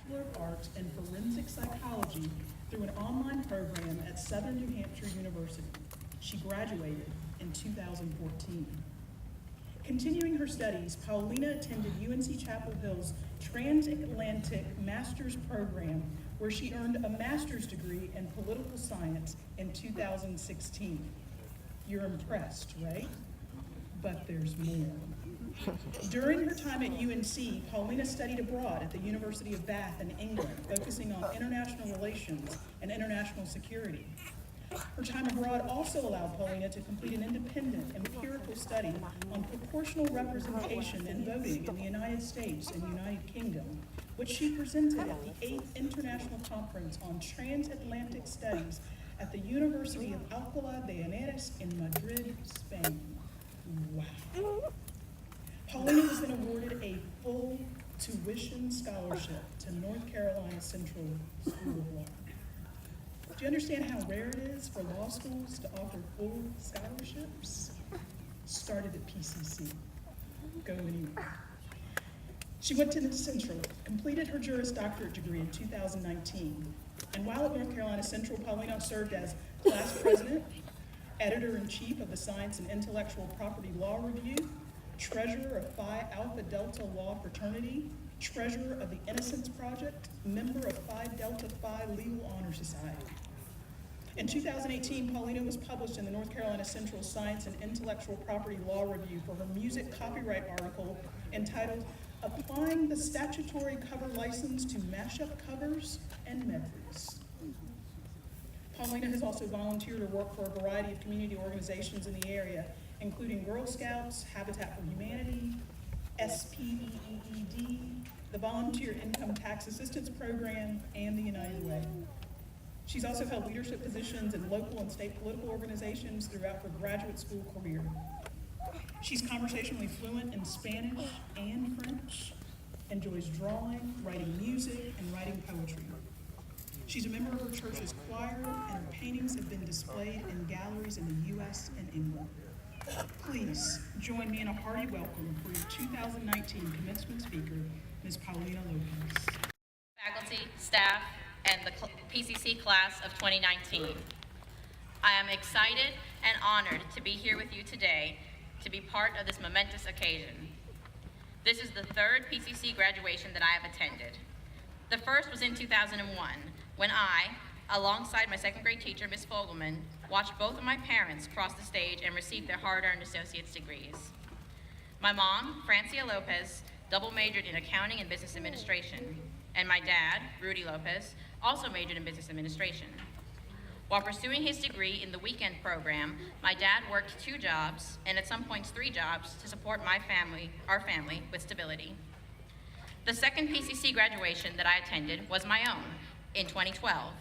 Bachelor of Arts in Forensic Psychology through an online program at Southern New Hampshire University. She graduated in 2014. Continuing her studies, Paulina attended UNC Chapel Hill's Transatlantic Master's Program, where she earned a master's degree in political science in 2016. You're impressed, right? But there's more. During her time at UNC, Paulina studied abroad at the University of Bath in England, focusing on international relations and international security. Her time abroad also allowed Paulina to complete an independent empirical study on proportional representation in voting in the United States and United Kingdom, which she presented at the 8th International Conference on Transatlantic Studies at the University of Alcalá de Henares in Madrid, Spain. Wow. Paulina was then awarded a full tuition scholarship to North Carolina Central School of Law. Do you understand how rare it is for law schools to offer full scholarships? Started at PCC. Go anywhere. She went to the Central, completed her Juris Doctorate degree in 2019, and while at North Carolina Central, Paulina served as class president, editor-in-chief of the Science and Intellectual Property Law Review, treasurer of Phi Alpha Delta Law Fraternity, treasurer of the Innocence Project, member of Phi Delta Phi Legal Honor Society. In 2018, Paulina was published in the North Carolina Central Science and Intellectual Property Law Review for her music copyright article entitled Applying the Statutory Cover License to Mashup Covers and Medleys. Paulina has also volunteered or worked for a variety of community organizations in the area, including Girl Scouts, Habitat for Humanity, SPEED, the Volunteer Income Tax Assistance Program, and the United Way. She's also held leadership positions in local and state political organizations throughout her graduate school career. She's conversationally fluent in Spanish and French, enjoys drawing, writing music, and writing poetry. She's a member of her church's choir, and her paintings have been displayed in galleries in the U.S. and England. Please join me in a hearty welcome for your 2019 commencement speaker, Ms. Paulina Lopez. Faculty, staff, and the PCC class of 2019. I am excited and honored to be here with you today to be part of this momentous occasion. This is the third PCC graduation that I have attended. The first was in 2001, when I, alongside my second grade teacher, Ms. Fogelman, watched both of my parents cross the stage and receive their hard-earned associate's degrees. My mom, Francia Lopez, double majored in accounting and business administration, and my dad, Rudy Lopez, also majored in business administration. While pursuing his degree in the weekend program, my dad worked 2 jobs, and at some points 3 jobs, to support our family with stability. The second PCC graduation that I attended was my own, in 2012,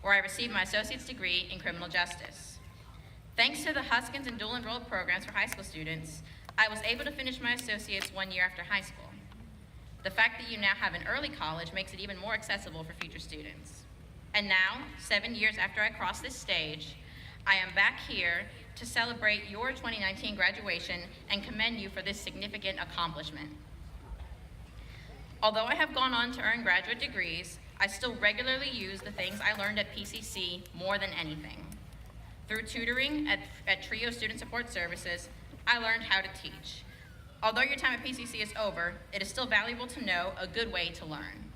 where I received my associate's degree in criminal justice. Thanks to the Huskins and dual enrolled programs for high school students, I was able to finish my associate's 1 year after high school. The fact that you now have an early college makes it even more accessible for future students. And now, 7 years after I crossed this stage, I am back here to celebrate your 2019 graduation and commend you for this significant accomplishment. Although I have gone on to earn graduate degrees, I still regularly use the things I learned at PCC more than anything. Through tutoring at TRIO Student Support Services, I learned how to teach. Although your time at PCC is over, it is still valuable to know a good way to learn,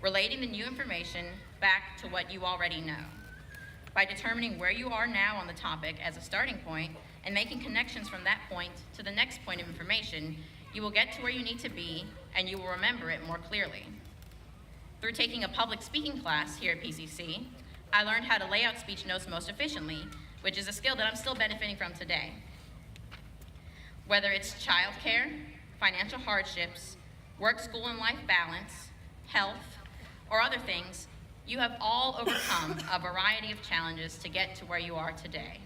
relating the new information back to what you already know. By determining where you are now on the topic as a starting point and making connections from that point to the next point of information, you will get to where you need to be and you will remember it more clearly. Through taking a public speaking class here at PCC, I learned how to lay out speech notes most efficiently, which is a skill that I'm still benefiting from today. Whether it's childcare, financial hardships, work, school, and life balance, health, or other things, you have all overcome a variety of challenges to get to where you are today.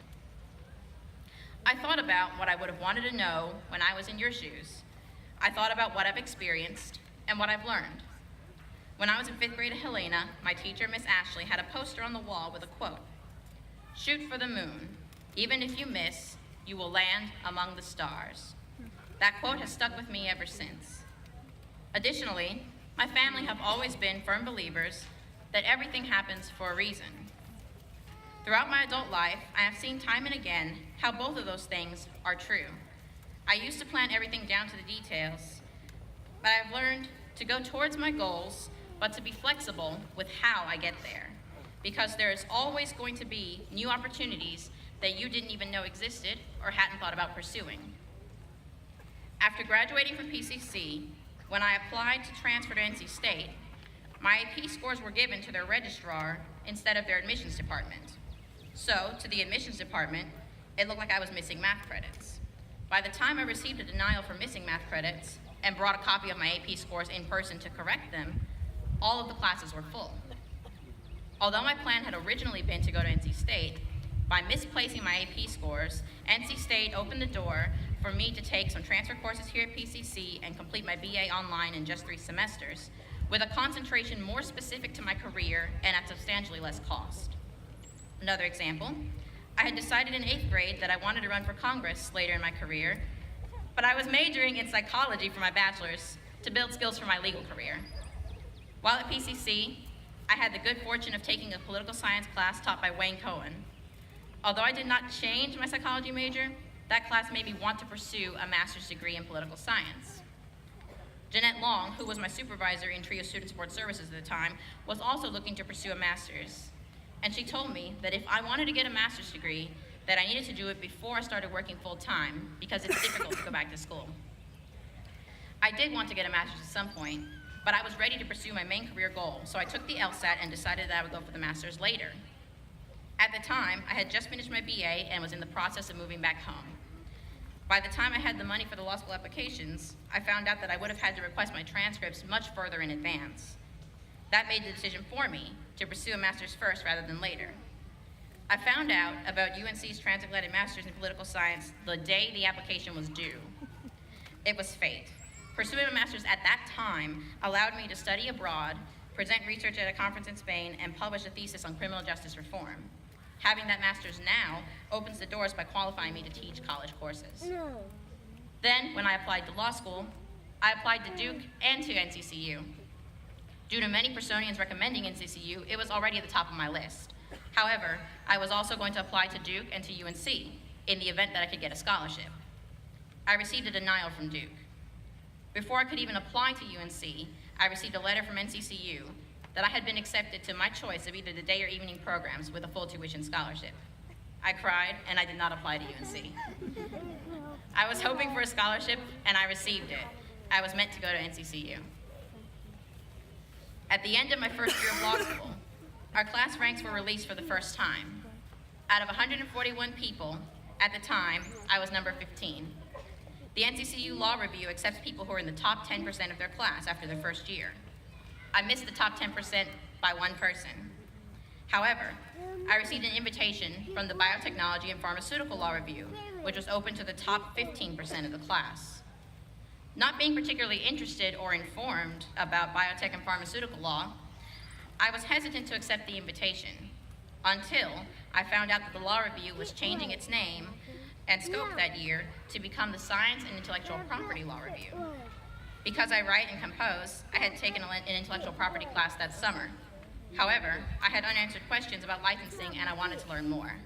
I thought about what I would have wanted to know when I was in your shoes. I thought about what I've experienced and what I've learned. When I was in 5th grade at Helena, my teacher, Miss Ashley, had a poster on the wall with a quote, "Shoot for the moon. Even if you miss, you will land among the stars." That quote has stuck with me ever since. Additionally, My family have always been firm believers that everything happens for a reason. Throughout my adult life, I have seen time and again how both of those things are true. I used to plan everything down to the details, but I've learned to go towards my goals, but to be flexible with how I get there, because there is always going to be new opportunities that you didn't even know existed or hadn't thought about pursuing. After graduating from PCC, when I applied to transfer to NC State, my AP scores were given to their registrar instead of their admissions department. So, to the admissions department, it looked like I was missing math credits. By the time I received a denial for missing math credits and brought a copy of my AP scores in person to correct them, all of the classes were full. Although my plan had originally been to go to NC State, by misplacing my AP scores, NC State opened the door for me to take some transfer courses here at PCC and complete my BA online in just 3 semesters, with a concentration more specific to my career and at substantially less cost. Another example, I had decided in 8th grade that I wanted to run for Congress later in my career, but I was majoring in psychology for my bachelor's to build skills for my legal career. While at PCC, I had the good fortune of taking a political science class taught by Wayne Cohen. Although I did not change my psychology major, that class made me want to pursue a master's degree in political science. Jeanette Long, who was my supervisor in TRIO Student Support Services at the time, was also looking to pursue a master's. And she told me that if I wanted to get a master's degree, that I needed to do it before I started working full-time because it's difficult to go back to school. I did want to get a master's at some point, but I was ready to pursue my main career goal, so I took the LSAT and decided that I would go for the master's later. At the time, I had just finished my BA and was in the process of moving back home. By the time I had the money for the law school applications, I found out that I would have had to request my transcripts much further in advance. That made the decision for me to pursue a master's first rather than later. I found out about UNC's transatlantic master's in political science the day the application was due. It was fate. Pursuing a master's at that time allowed me to study abroad, present research at a conference in Spain, and publish a thesis on criminal justice reform. Having that master's now opens the doors by qualifying me to teach college courses. Then, when I applied to law school, I applied to Duke and to NCCU. Due to many Personians recommending NCCU, it was already at the top of my list. However, I was also going to apply to Duke and to UNC in the event that I could get a scholarship. I received a denial from Duke. Before I could even apply to UNC, I received a letter from NCCU that I had been accepted to my choice of either the day or evening programs with a full tuition scholarship. I cried, and I did not apply to UNC. I was hoping for a scholarship, and I received it. I was meant to go to NCCU. At the end of my first year of law school, our class ranks were released for the first time. Out of 141 people, at the time, I was number 15. The NCCU Law Review accepts people who are in the top 10% of their class after their first year. I missed the top 10% by one person. However, I received an invitation from the Biotechnology and Pharmaceutical Law Review, which was open to the top 15% of the class. Not being particularly interested or informed about biotech and pharmaceutical law, I was hesitant to accept the invitation until I found out that the Law Review was changing its name and scope that year to become the Science and Intellectual Property Law Review. Because I write and compose, I had taken an intellectual property class that summer. However, I had unanswered questions about licensing and I wanted to learn more.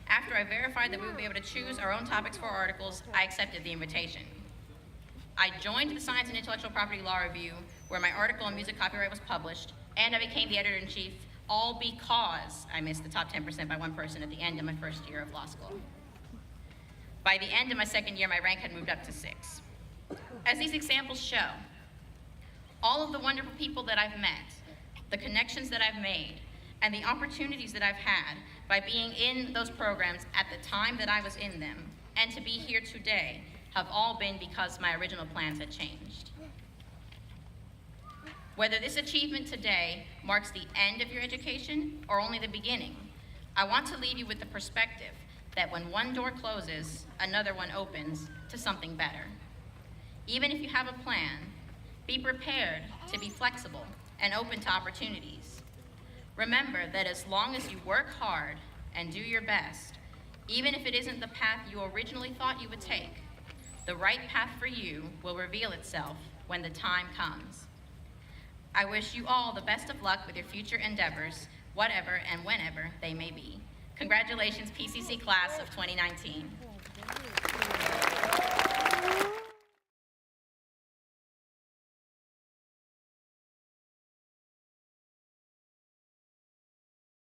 After I verified that we would be able to choose our own topics for articles, I accepted the invitation. I joined the Science and Intellectual Property Law Review, where my article on music copyright was published, and I became the editor-in-chief, all because I missed the top 10% by one person at the end of my first year of law school. By the end of my second year, my rank had moved up to 6. As these examples show, all of the wonderful people that I've met, the connections that I've made, and the opportunities that I've had by being in those programs at the time that I was in them, and to be here today, have all been because my original plans had changed. Whether this achievement today marks the end of your education or only the beginning, I want to leave you with the perspective that when one door closes, another one opens to something better. Even if you have a plan, be prepared to be flexible and open to opportunities. Remember that as long as you work hard and do your best, even if it isn't the path you originally thought you would take, the right path for you will reveal itself when the time comes. I wish you all the best of luck with your future endeavors, whatever and whenever they may be. Congratulations, PCC class of 2019.